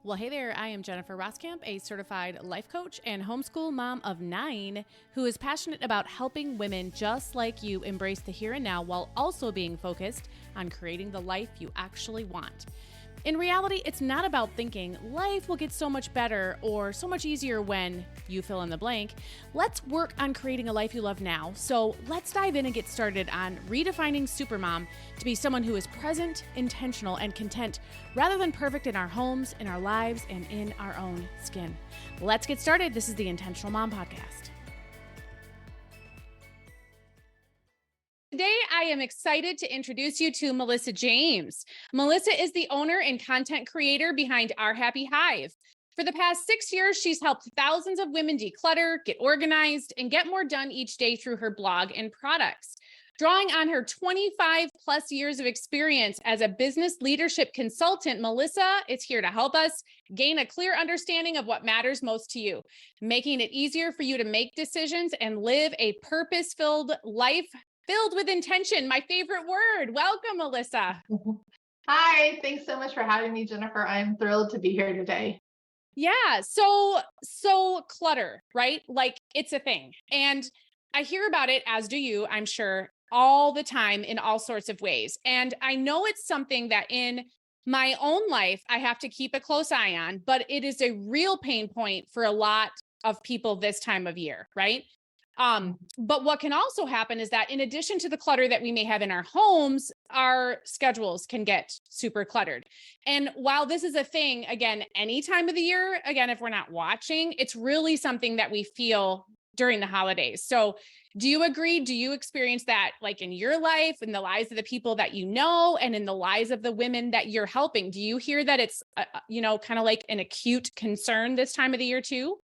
Well, hey there, I am Jennifer Roskamp, a certified life coach and homeschool mom of 9 who is passionate about helping women just like you embrace the here and now while also being focused on creating the life you actually want. In reality, it's not about thinking life will get so much better or so much easier when you fill in the blank. Let's work on creating a life you love now. So let's dive in and get started on redefining Supermom to be someone who is present, intentional, and content rather than perfect in our homes, in our lives, and in our own skin. Let's get started. This is the Intentional Mom Podcast. Today, I am excited to introduce you to Melissa James. Melissa is the owner and content creator behind Our Happy Hive. For the past 6 years, she's helped thousands of women declutter, get organized, and get more done each day through her blog and products. Drawing on her 25 plus years of experience as a business leadership consultant, Melissa is here to help us gain a clear understanding of what matters most to you, making it easier for you to make decisions and live a purpose-filled life filled with intention. My favorite word. Welcome, Melissa. Hi, thanks so much for having me, Jennifer. I'm thrilled to be here today. Yeah. So clutter, right? Like it's a thing. And I hear about it, as do you, I'm sure, all the time in all sorts of ways. And I know it's something that in my own life, I have to keep a close eye on, but it is a real pain point for a lot of people this time of year, right? But what can also happen is that in addition to the clutter that we may have in our homes, our schedules can get super cluttered. And while this is a thing, again, any time of the year, again, if we're not watching, it's really something that we feel during the holidays. So do you agree? Do you experience that like in your life, in the lives of the people that you know, and in the lives of the women that you're helping? Do you hear that it's, kind of like an acute concern this time of the year too?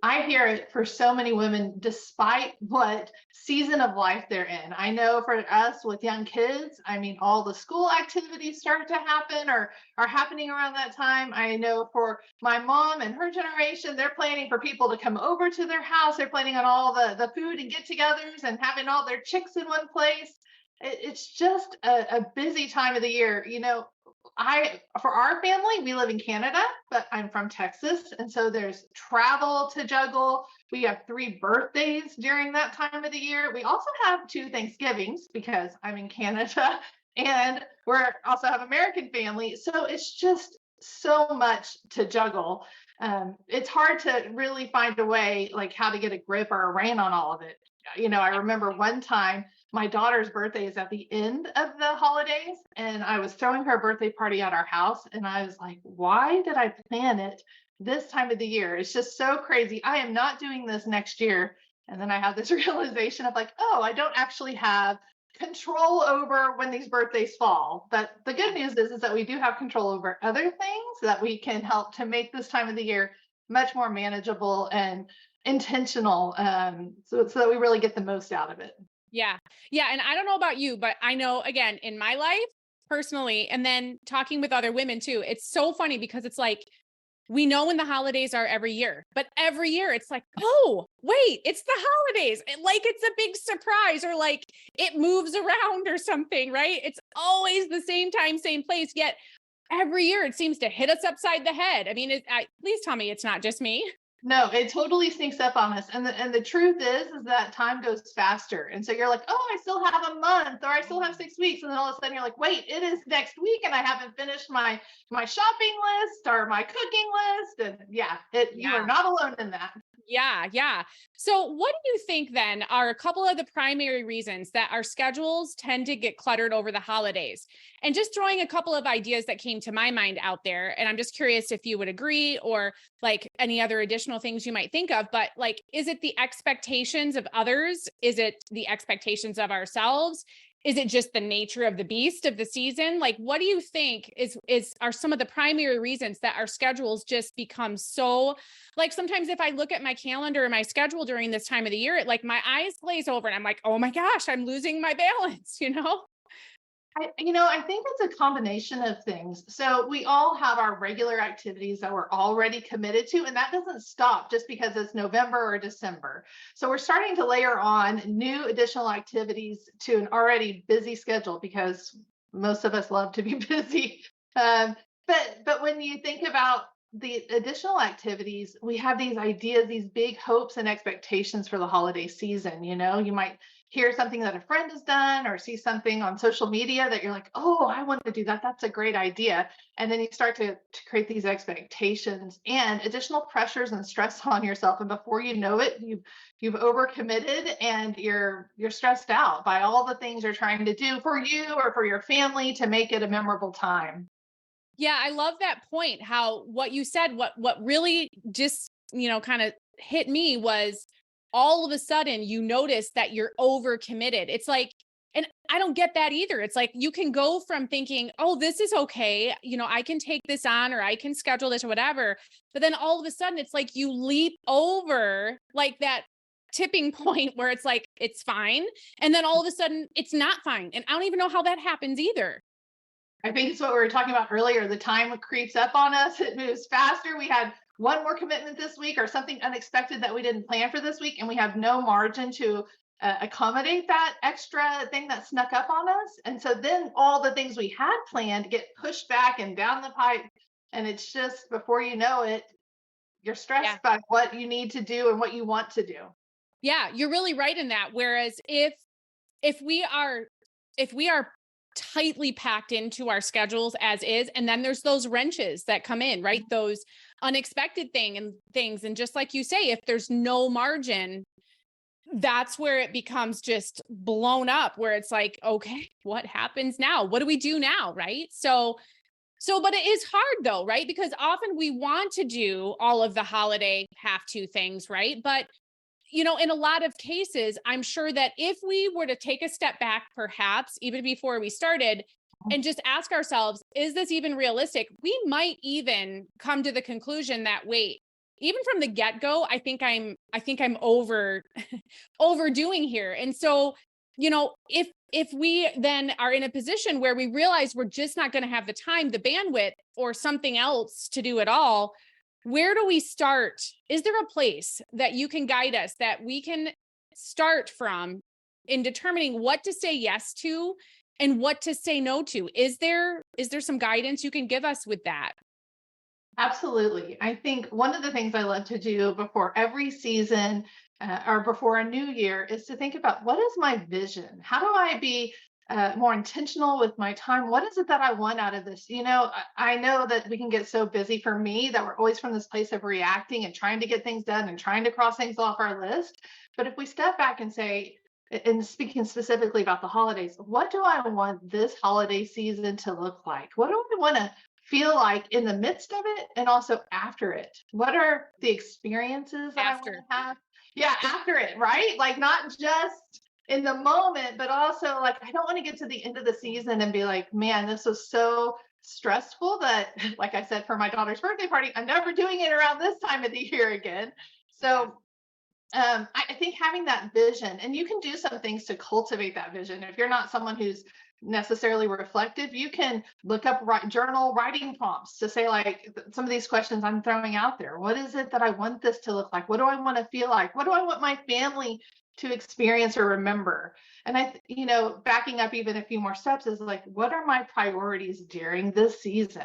I hear it for so many women, despite what season of life they're in. I know for us with young kids, I mean, all the school activities start to happen or are happening around that time. I know for my mom and her generation, they're planning for people to come over to their house. They're planning on all the food and get-togethers and having all their chicks in one place. It's just a busy time of the year. For our family, we live in Canada, but I'm from Texas. And so there's travel to juggle. We have 3 birthdays during that time of the year. We also have 2 Thanksgivings because I'm in Canada and we're also have American family. So it's just so much to juggle. It's hard to really find a way like how to get a grip or a rein on all of it. I remember one time my daughter's birthday is at the end of the holidays, and I was throwing her birthday party at our house, and I was like, why did I plan it this time of the year? It's just so crazy. I am not doing this next year. And then I had this realization of like, oh, I don't actually have control over when these birthdays fall. But the good news is that we do have control over other things that we can help to make this time of the year much more manageable and intentional, so that we really get the most out of it. Yeah. Yeah. And I don't know about you, but I know, again, in my life personally, and then talking with other women too, it's so funny because it's like, we know when the holidays are every year, but every year it's like, oh, wait, it's the holidays. Like it's a big surprise or like it moves around or something, right? It's always the same time, same place. Yet every year it seems to hit us upside the head. I mean, please tell me it's not just me. No, it totally sneaks up on us. And the truth is that time goes faster. And so you're like, oh, I still have a month or I still have 6 weeks. And then all of a sudden you're like, wait, it is next week and I haven't finished my shopping list or my cooking list. And you are not alone in that. Yeah. Yeah. So what do you think then are a couple of the primary reasons that our schedules tend to get cluttered over the holidays? And just throwing a couple of ideas that came to my mind out there. And I'm just curious if you would agree or like any other additional things you might think of, but like, is it the expectations of others? Is it the expectations of ourselves? Is it just the nature of the beast of the season? Like, what do you think are some of the primary reasons that our schedules just become so, like sometimes if I look at my calendar and my schedule during this time of the year, it like my eyes glaze over and I'm like, oh my gosh, I'm losing my balance, you know? I think it's a combination of things. So we all have our regular activities that we're already committed to, and that doesn't stop just because it's November or December. So we're starting to layer on new additional activities to an already busy schedule because most of us love to be busy. But when you think about the additional activities, we have these ideas, these big hopes and expectations for the holiday season. You know, you might hear something that a friend has done or see something on social media that you're like, oh, I want to do that. That's a great idea. And then you start to create these expectations and additional pressures and stress on yourself. And before you know it, you've overcommitted and you're stressed out by all the things you're trying to do for you or for your family to make it a memorable time. Yeah, I love that point. How what you said, what really just, kind of hit me was all of a sudden you notice that you're overcommitted. It's like, and I don't get that either. It's like you can go from thinking, oh, this is okay, I can take this on or I can schedule this or whatever. But then all of a sudden it's like you leap over like that tipping point where it's like it's fine. And then all of a sudden it's not fine. And I don't even know how that happens either. I think it's what we were talking about earlier. The time creeps up on us. It moves faster. We had one more commitment this week or something unexpected that we didn't plan for this week, and we have no margin to accommodate that extra thing that snuck up on us. And so then all the things we had planned get pushed back and down the pipe. And it's just before you know it, you're Yeah. stressed by what you need to do and what you want to do. Yeah, you're really right in that. Whereas if we are if we are tightly packed into our schedules as is, and then there's those wrenches that come in, right? Those unexpected things. And just like you say, if there's no margin, that's where it becomes just blown up, where it's like, okay, what happens now? What do we do now? Right. But it is hard though, right? Because often we want to do all of the holiday have to things, right? But in a lot of cases, I'm sure that if we were to take a step back, perhaps even before we started, and just ask ourselves, is this even realistic? We might even come to the conclusion that, wait, even from the get-go, I think I'm overdoing here. And so, if we then are in a position where we realize we're just not going to have the time, the bandwidth, or something else to do it all, where do we start? Is there a place that you can guide us that we can start from in determining what to say yes to and what to say no to? Is there some guidance you can give us with that? Absolutely. I think one of the things I love to do before every season or before a new year is to think about what is my vision? How do I be more intentional with my time? What is it that I want out of this? I know that we can get so busy for me that we're always from this place of reacting and trying to get things done and trying to cross things off our list. But if we step back and say, and speaking specifically about the holidays, what do I want this holiday season to look like? What do I want to feel like in the midst of it and also after it? What are the experiences that I want After. to have? Yeah, after it, right? Like not just in the moment, but also like I don't want to get to the end of the season and be like, man, this was so stressful that, like I said, for my daughter's birthday party, I'm never doing it around this time of the year again. Yeah. So I think having that vision, and you can do some things to cultivate that vision. If you're not someone who's necessarily reflective, you can look up journal writing prompts to say, like, some of these questions I'm throwing out there. What is it that I want this to look like? What do I want to feel like? What do I want my family to experience or remember? And backing up even a few more steps is like, what are my priorities during this season?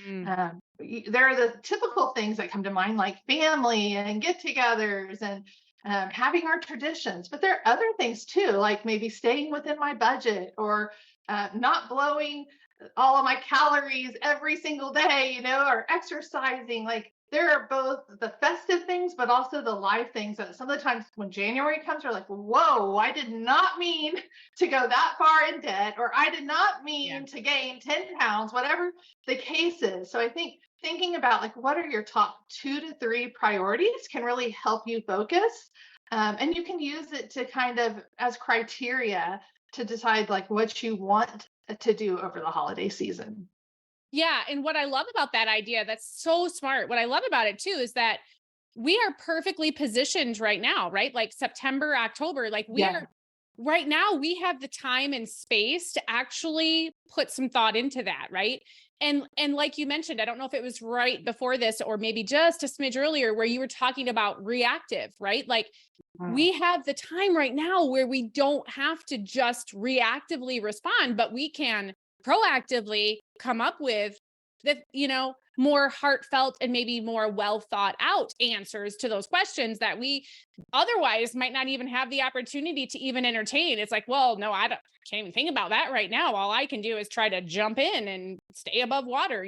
Mm. There are the typical things that come to mind, like family and get togethers and having our traditions. But there are other things too, like maybe staying within my budget or not blowing all of my calories every single day, or exercising. Like there are both the festive things, but also the life things that some of the times when January comes, we're like, whoa, I did not mean to go that far in debt, or I did not Yeah. mean to gain 10 pounds, whatever the case is. So I think thinking about like what are your top 2 to 3 priorities can really help you focus. And you can use it to kind of as criteria to decide like what you want to do over the holiday season. Yeah. And what I love about that idea, that's so smart. What I love about it too is that we are perfectly positioned right now, right? Like September, October, like we Yeah. are right now, we have the time and space to actually put some thought into that, right? And like you mentioned, I don't know if it was right before this or maybe just a smidge earlier where you were talking about reactive, right? Like Mm. we have the time right now where we don't have to just reactively respond, but we can proactively come up with the, more heartfelt and maybe more well thought out answers to those questions that we otherwise might not even have the opportunity to even entertain. It's like, well, no, can't even think about that right now. All I can do is try to jump in and stay above water.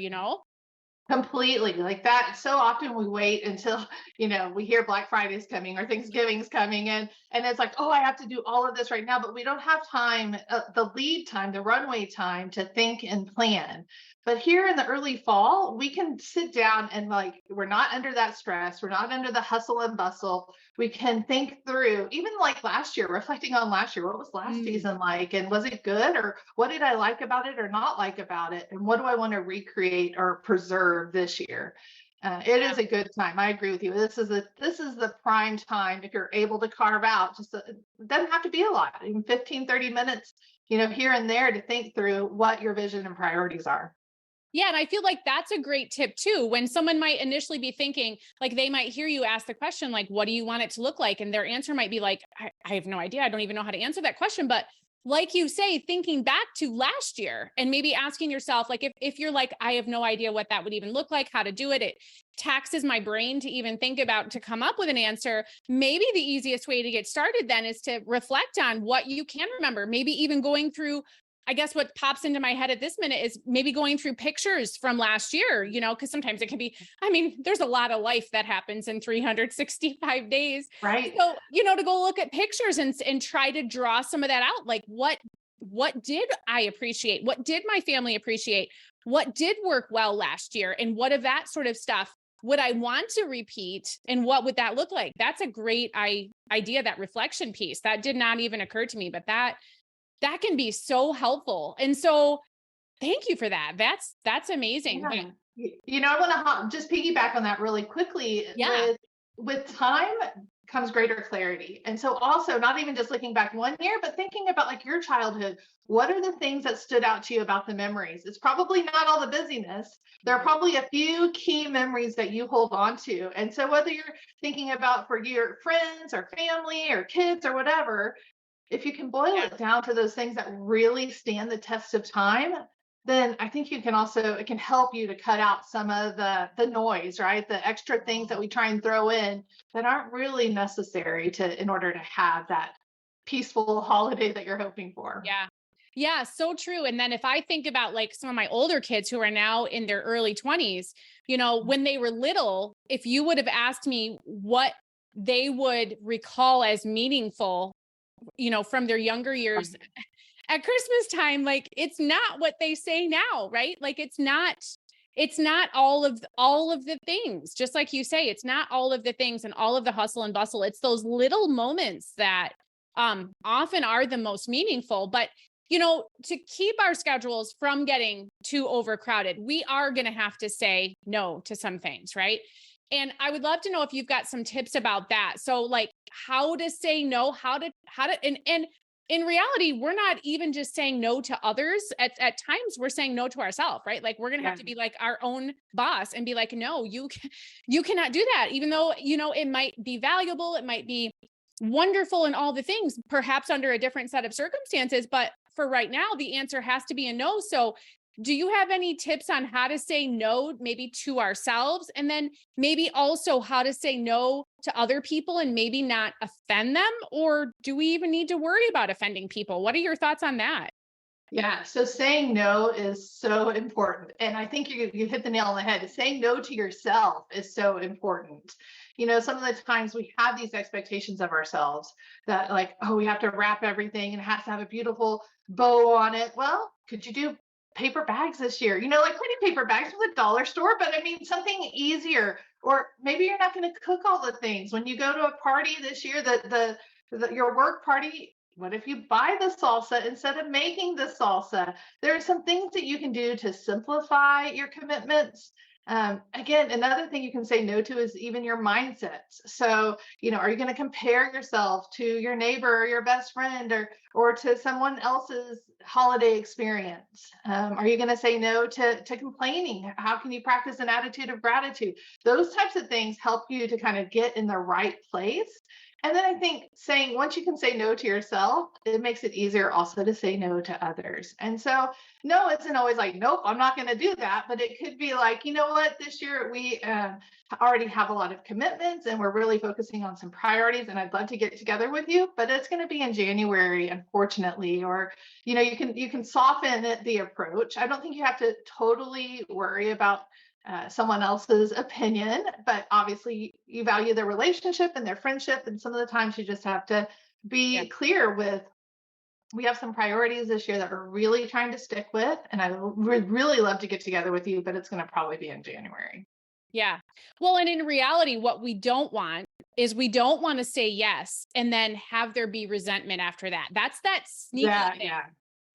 Completely like that. So often we wait until, we hear Black Friday's coming or Thanksgiving's coming and it's like, oh, I have to do all of this right now, but we don't have time, the lead time, the runway time to think and plan. But here in the early fall, we can sit down and like, we're not under that stress. We're not under the hustle and bustle. We can think through, even like last year, reflecting on last year, what was last Mm. season like? And was it good? Or what did I like about it or not like about it? And what do I want to recreate or preserve this year? It Yeah. is a good time. I agree with you. This is the prime time if you're able to carve out it doesn't have to be a lot, even 15-30 minutes, here and there to think through what your vision and priorities are. Yeah. And I feel like that's a great tip too. When someone might initially be thinking, like they might hear you ask the question, like, what do you want it to look like? And their answer might be like, I have no idea. I don't even know how to answer that question. But like you say, thinking back to last year and maybe asking yourself, like, if you're like, I have no idea what that would even look like, how to do it, it taxes my brain to even think about to come up with an answer. Maybe the easiest way to get started then is to reflect on what you can remember, maybe even going through, I guess what pops into my head at this minute is maybe going through pictures from last year, because sometimes it can be, I mean, there's a lot of life that happens in 365 days. Right. So, to go look at pictures and try to draw some of that out. Like what did I appreciate? What did my family appreciate? What did work well last year? And what of that sort of stuff would I want to repeat? And what would that look like? That's a great idea, that reflection piece. That did not even occur to me, but that can be so helpful. And so thank you for that. That's amazing. But Yeah. I want to just piggyback on that really quickly. yeah. With time comes greater clarity. And so also not even just looking back 1 year, but thinking about like your childhood. What are the things that stood out to you about the memories? It's probably not all the busyness. There are probably a few key memories that you hold on to. And so whether you're thinking about for your friends or family or kids or whatever, if you can boil Yeah. it down to those things that really stand the test of time, then I think it can help you to cut out some of the noise, right? The extra things that we try and throw in that aren't really necessary in order to have that peaceful holiday that you're hoping for. Yeah. Yeah, so true. And then if I think about like some of my older kids who are now in their early 20s, when they were little, if you would have asked me what they would recall as meaningful, from their younger years at Christmas time, like it's not what they say now, right? Like it's not all of the things. Just like you say, it's not all of the things and all of the hustle and bustle. It's those little moments that often are the most meaningful. But to keep our schedules from getting too overcrowded, we are going to have to say no to some things, right? And I would love to know if you've got some tips about that. So like how to say no, and in reality, we're not even just saying no to others. At times we're saying no to ourselves, right? Like we're going to have Yeah. to be like our own boss and be like, no, you cannot do that. Even though, it might be valuable, it might be wonderful and all the things, perhaps under a different set of circumstances. But for right now, the answer has to be a no. So do you have any tips on how to say no, maybe to ourselves, and then maybe also how to say no to other people and maybe not offend them? Or do we even need to worry about offending people? What are your thoughts on that? Yeah, so saying no is so important. And I think you hit the nail on the head. Saying no to yourself is so important. Some of the times we have these expectations of ourselves that like, oh, we have to wrap everything and it has to have a beautiful bow on it. Well, could you do paper bags this year? Like pretty paper bags from the dollar store, but I mean something easier. Or maybe you're not going to cook all the things when you go to a party this year. Your work party, what if you buy the salsa instead of making the salsa? There are some things that you can do to simplify your commitments. Again, another thing you can say no to is even your mindsets. So, are you going to compare yourself to your neighbor or your best friend or to someone else's holiday experience? Are you going to say no to complaining? How can you practice an attitude of gratitude? Those types of things help you to kind of get in the right place And then I think saying once you can say no to yourself, it makes it easier also to say no to others. And so, no isn't always like, nope, I'm not going to do that. But it could be like, you know what, this year we already have a lot of commitments and we're really focusing on some priorities. And I'd love to get together with you, but it's going to be in January, unfortunately. Or, you can soften the approach. I don't think you have to totally worry about someone else's opinion, but obviously you value their relationship and their friendship. And some of the times you just have to Yeah. be clear with, we have some priorities this year that we're really trying to stick with. And I would really love to get together with you, but it's going to probably be in January. Yeah. Well, and in reality, what we don't want is we don't want to say yes and then have there be resentment after that. That's that sneaky Yeah, thing, yeah,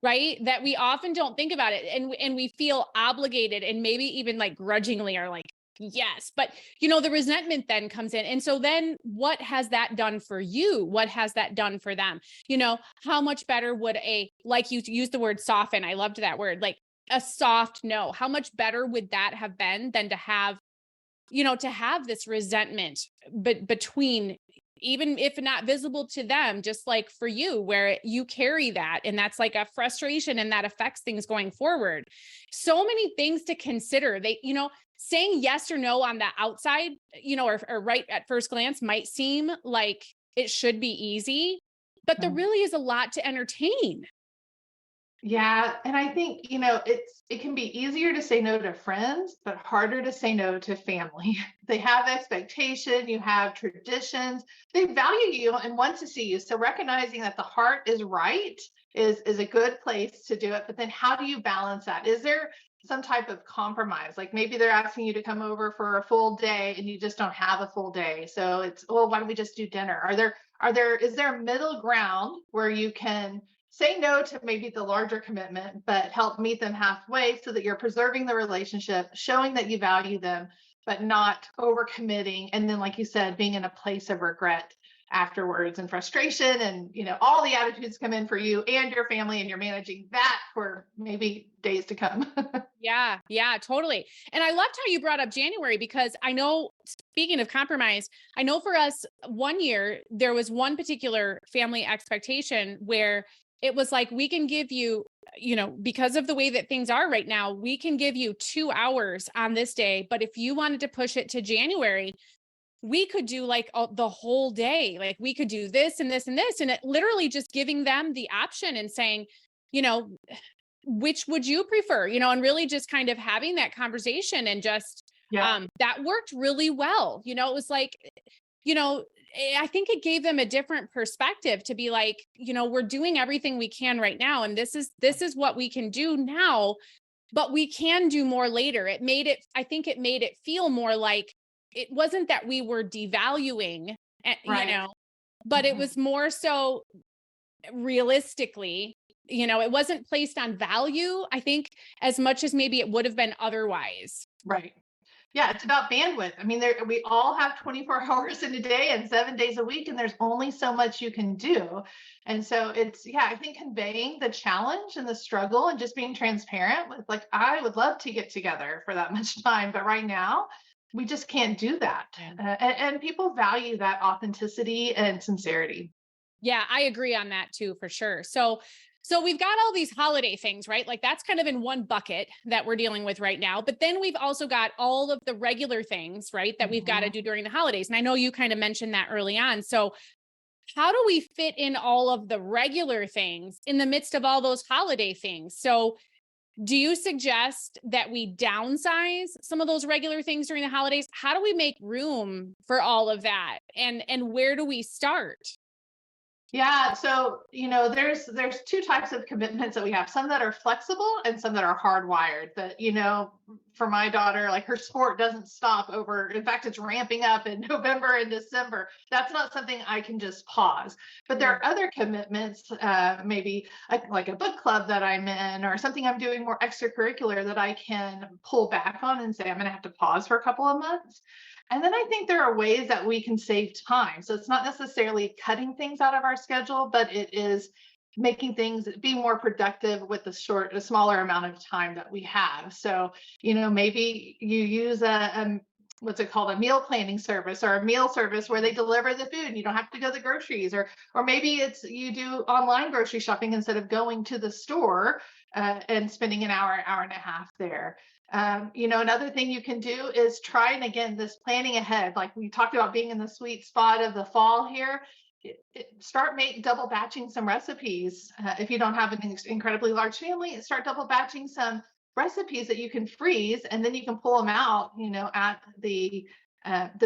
right? That we often don't think about it, and we feel obligated and maybe even like grudgingly are like, yes, but the resentment then comes in. And so then what has that done for you? What has that done for them? How much better would like you use the word soften. I loved that word, like a soft no. How much better would that have been than to have this resentment between, even if not visible to them, just like for you, where you carry that and that's like a frustration and that affects things going forward. So many things to consider. Saying yes or no on the outside, or right at first glance might seem like it should be easy, but there mm, really is a lot to entertain. yeah. And I think, it can be easier to say no to friends, but harder to say no to family. They have expectation, you have traditions, they value you and want to see you. So recognizing that the heart is right is a good place to do it. But then how do you balance that? Is there some type of compromise? Like maybe they're asking you to come over for a full day and you just don't have a full day. So it's, well, why don't we just do dinner? Is there a middle ground where you can say no to maybe the larger commitment, but help meet them halfway so that you're preserving the relationship, showing that you value them, but not overcommitting. And then, like you said, being in a place of regret afterwards and frustration and all the attitudes come in for you and your family and you're managing that for maybe days to come. Yeah, yeah, totally. And I loved how you brought up January, because I know, speaking of compromise, I know for us, one year there was one particular family expectation where it was like, we can give you, because of the way that things are right now, we can give you 2 hours on this day. But if you wanted to push it to January, we could do like the whole day. Like we could do this and this and this. And it literally just giving them the option and saying, you know, which would you prefer, and really just kind of having that conversation and just Yeah. that worked really well. It was like, you know I think it gave them a different perspective to be like, we're doing everything we can right now, and this is what we can do now, but we can do more later. I think it made it feel more like it wasn't that we were devaluing, Right. but it Mhm. was more so realistically, it wasn't placed on value, I think, as much as maybe it would have been otherwise. Right. Yeah, it's about bandwidth. I mean, we all have 24 hours in a day and 7 days a week, and there's only so much you can do. And so yeah, I think conveying the challenge and the struggle and just being transparent with, like, I would love to get together for that much time, but right now we just can't do that. And people value that authenticity and sincerity. Yeah, I agree on that too, for sure. So we've got all these holiday things, right? Like that's kind of in one bucket that we're dealing with right now. But then we've also got all of the regular things, right, that we've got to Mhm. do during the holidays. And I know you kind of mentioned that early on. So how do we fit in all of the regular things in the midst of all those holiday things? So do you suggest that we downsize some of those regular things during the holidays? How do we make room for all of that? And where do we start? Yeah, so there's two types of commitments that we have. Some that are flexible and some that are hardwired. That for my daughter, like her sport doesn't stop over. In fact, it's ramping up in November and December. That's not something I can just pause. But there Mm. are other commitments, maybe like a book club that I'm in, or something I'm doing more extracurricular that I can pull back on and say I'm going to have to pause for a couple of months. And then I think there are ways that we can save time. So it's not necessarily cutting things out of our schedule, but it is making things be more productive with a smaller amount of time that we have. So, maybe you use what's it called, a meal planning service or a meal service where they deliver the food and you don't have to go to the groceries, or maybe it's you do online grocery shopping instead of going to the store and spending an hour and a half there. Another thing you can do is try, and again, this planning ahead, like we talked about being in the sweet spot of the fall here. Start make double batching some recipes. If you don't have an incredibly large family, start double batching some recipes that you can freeze, and then you can pull them out, at the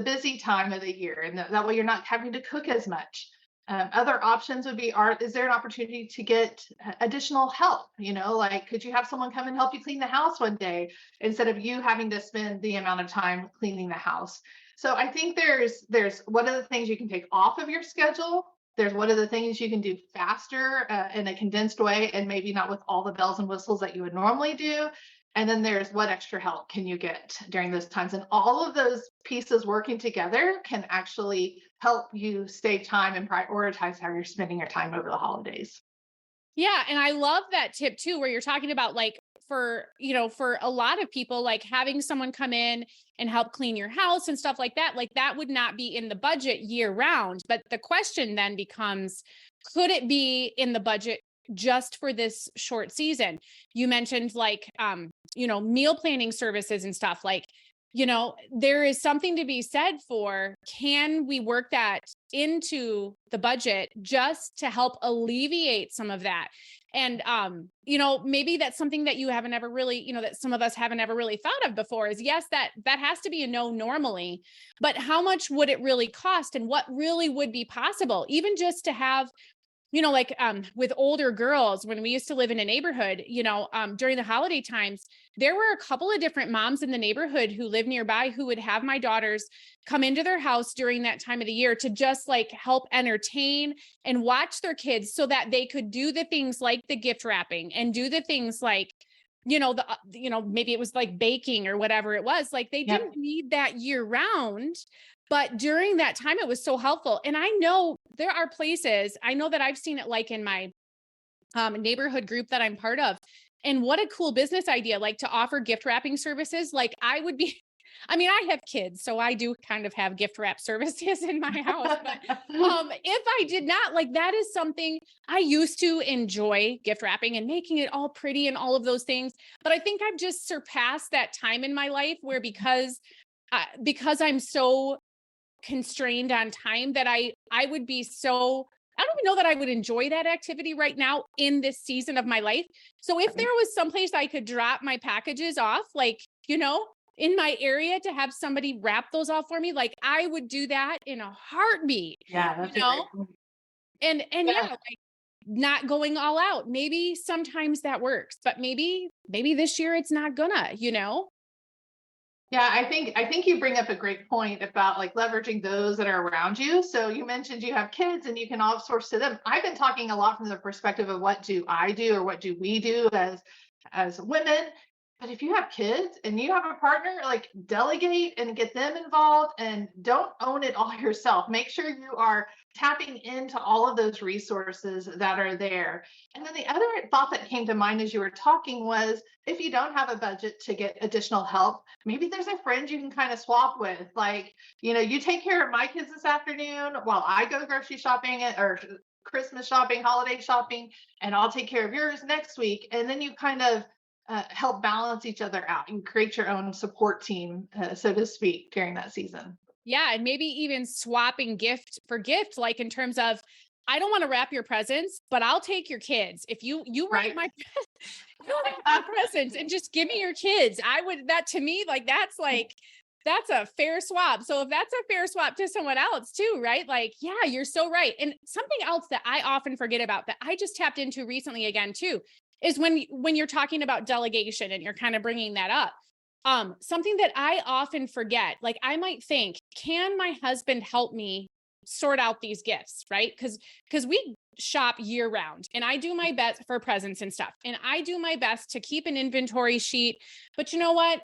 busy time of the year, and that way you're not having to cook as much. Other options would be, is there an opportunity to get additional help? Like, could you have someone come and help you clean the house one day instead of you having to spend the amount of time cleaning the house? So I think there's what are the things you can take off of your schedule. There's what are the things you can do faster in a condensed way, and maybe not with all the bells and whistles that you would normally do. And then there's what extra help can you get during those times. And all of those pieces working together can actually help you save time and prioritize how you're spending your time over the holidays. Yeah. And I love that tip too, where you're talking about like for a lot of people, like having someone come in and help clean your house and stuff like that would not be in the budget year round. But the question then becomes, could it be in the budget just for this short season? You mentioned like, meal planning services and stuff like, there is something to be said for, can we work that into the budget just to help alleviate some of that? And, maybe that's something that you haven't ever really, that some of us haven't ever really thought of before is, yes, that has to be a no normally, but how much would it really cost and what really would be possible? Even just to have, with older girls, when we used to live in a neighborhood, during the holiday times, there were a couple of different moms in the neighborhood who lived nearby who would have my daughters come into their house during that time of the year to just like help entertain and watch their kids so that they could do the things like the gift wrapping and do the things like, maybe it was like baking or whatever it was. Like they Yep. didn't need that year round. But during that time, it was so helpful. And I know there are places, I know that I've seen it like in my neighborhood group that I'm part of. And what a cool business idea, like to offer gift wrapping services. Like I would be, I mean, I have kids, so I do kind of have gift wrap services in my house. But if I did not, like that is something I used to enjoy, gift wrapping and making it all pretty and all of those things. But I think I've just surpassed that time in my life where because I'm so constrained on time that I would be so, I don't even know that I would enjoy that activity right now in this season of my life. So if there was someplace I could drop my packages off, like, in my area to have somebody wrap those off for me, like I would do that in a heartbeat, Yeah, you that's a great know? point. And yeah, Yeah. like not going all out. Maybe sometimes that works, but maybe this year it's not gonna. Yeah, I think you bring up a great point about like leveraging those that are around you. So you mentioned you have kids and you can outsource to them. I've been talking a lot from the perspective of what do I do or what do we do as women. But if you have kids and you have a partner, like delegate and get them involved and don't own it all yourself. Make sure you are tapping into all of those resources that are there. And then the other thought that came to mind as you were talking was, if you don't have a budget to get additional help, maybe there's a friend you can kind of swap with. Like, you take care of my kids this afternoon while I go grocery shopping or Christmas shopping, holiday shopping, and I'll take care of yours next week. And then you kind of help balance each other out and create your own support team, so to speak, during that season. Yeah, and maybe even swapping gift for gift, like in terms of, I don't want to wrap your presents, but I'll take your kids. If you write Right. my you write my presents and just give me your kids, I would, that to me, like that's a fair swap. So if that's a fair swap to someone else too, right? Like, yeah, you're so right. And something else that I often forget about that I just tapped into recently again too is when you're talking about delegation and you're kind of bringing that up. Something that I often forget, like I might think, can my husband help me sort out these gifts, right? Because we shop year round and I do my best for presents and stuff. And I do my best to keep an inventory sheet. But you know what?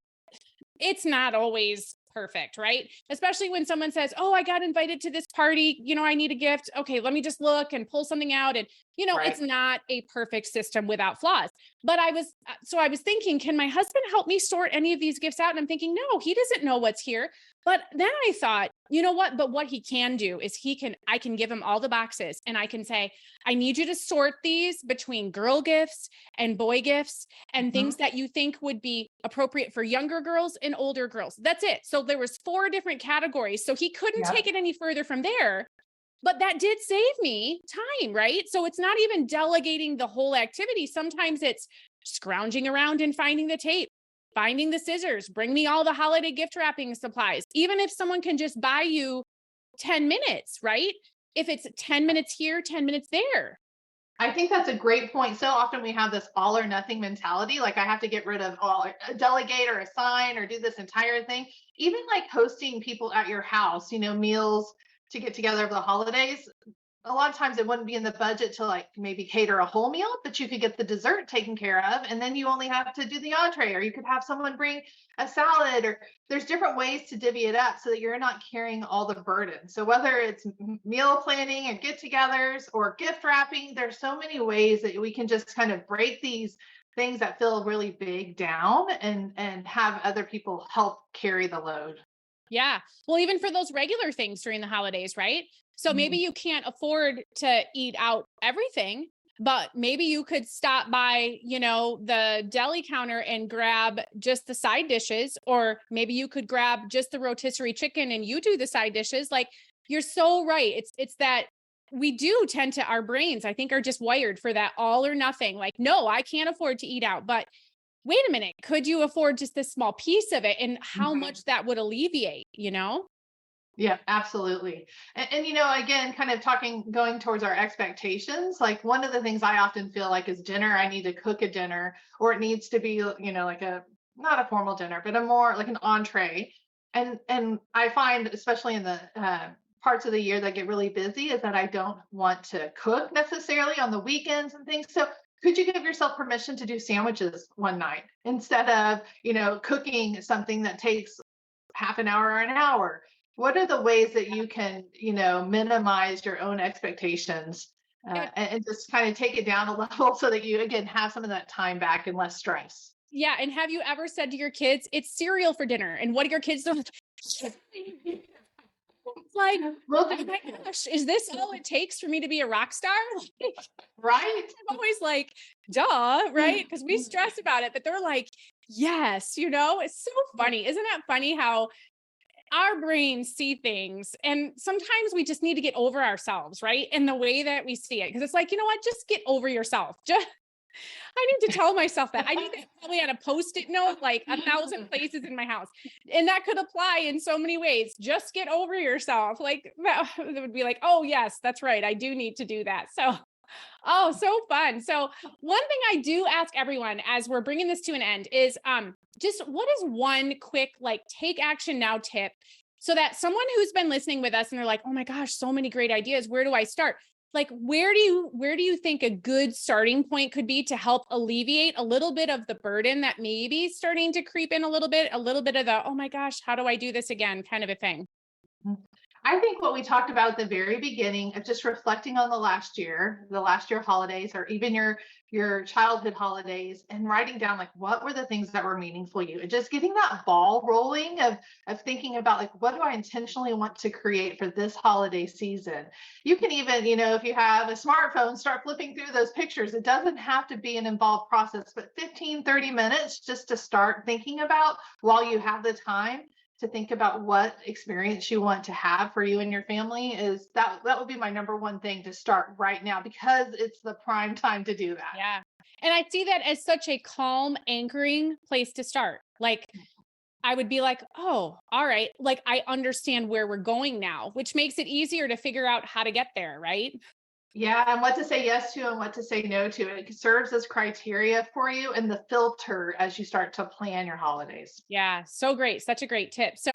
It's not always perfect, right? Especially when someone says, oh, I got invited to this party, I need a gift. Okay, let me just look and pull something out. And, it's Right. not a perfect system without flaws. But I was thinking, can my husband help me sort any of these gifts out? And I'm thinking, no, he doesn't know what's here. But then I thought, you know what? But what he can do is I can give him all the boxes and I can say, I need you to sort these between girl gifts and boy gifts and Mhm. things that you think would be appropriate for younger girls and older girls. That's it. So there was 4 different categories. So he couldn't Yeah. take it any further from there. But that did save me time, right? So it's not even delegating the whole activity. Sometimes it's scrounging around and finding the tape, finding the scissors, bring me all the holiday gift wrapping supplies. Even if someone can just buy you 10 minutes, right? If it's 10 minutes here, 10 minutes there. I think that's a great point. So often we have this all or nothing mentality. Like I have to get rid of all, delegate or assign or do this entire thing. Even like hosting people at your house, meals to get together over the holidays. A lot of times it wouldn't be in the budget to like maybe cater a whole meal, but you could get the dessert taken care of. And then you only have to do the entree, or you could have someone bring a salad, or there's different ways to divvy it up so that you're not carrying all the burden. So whether it's meal planning and get togethers or gift wrapping, there's so many ways that we can just kind of break these things that feel really big down and have other people help carry the load. Yeah. Well, even for those regular things during the holidays, right? So maybe Mhm. you can't afford to eat out everything, but maybe you could stop by, the deli counter and grab just the side dishes, or maybe you could grab just the rotisserie chicken and you do the side dishes. Like you're so right. It's that we do tend to, our brains, I think, are just wired for that all or nothing. Like, no, I can't afford to eat out, but wait a minute, could you afford just this small piece of it and how Mhm. much that would alleviate? Yeah, absolutely. Again, kind of going towards our expectations. Like one of the things I often feel like is dinner, I need to cook a dinner, or it needs to be, like not a formal dinner, but a more like an entree. And I find, especially in the parts of the year that get really busy, is that I don't want to cook necessarily on the weekends and things. So could you give yourself permission to do sandwiches one night instead of, cooking something that takes half an hour or an hour? What are the ways that you can, minimize your own expectations, And and just kind of take it down a level so that you again have some of that time back and less stress? yeah, and have you ever said to your kids, it's cereal for dinner? And what do your kids do? It's like, Well, oh my gosh, is this all it takes for me to be a rock star? right? I'm always like, duh, right? Because we stress about it, but they're like, yes, it's so funny. Isn't that funny how our brains see things and sometimes we just need to get over ourselves, right? And the way that we see it. Because it's like, you know what? Just get over yourself. Just I need to tell myself that. I need that probably on a post-it note, like 1,000 places in my house. And that could apply in so many ways. Just get over yourself. Like that would be like, oh yes, that's right. I do need to do that. So oh, so fun. So one thing I do ask everyone as we're bringing this to an end is just what is one quick like take action now tip so that someone who's been listening with us and they're like, "Oh my gosh, so many great ideas. Where do I start?" Like where do you think a good starting point could be to help alleviate a little bit of the burden that may be starting to creep in a little bit of the, "Oh my gosh, how do I do this again?" kind of a thing. I think what we talked about at the very beginning of just reflecting on the last year holidays, or even your childhood holidays, and writing down like what were the things that were meaningful to you, and just getting that ball rolling of thinking about like what do I intentionally want to create for this holiday season. You can even, if you have a smartphone, start flipping through those pictures. It doesn't have to be an involved process, but 15-30 minutes just to start thinking about while you have the time to think about what experience you want to have for you and your family. Is that would be my number one thing to start right now, because it's the prime time to do that. Yeah. And I see that as such a calm, anchoring place to start. Like, I would be like, oh, all right. Like, I understand where we're going now, which makes it easier to figure out how to get there. Right. Yeah, and what to say yes to and what to say no to. It serves as criteria for you and the filter as you start to plan your holidays. Yeah. So great. Such a great tip. So,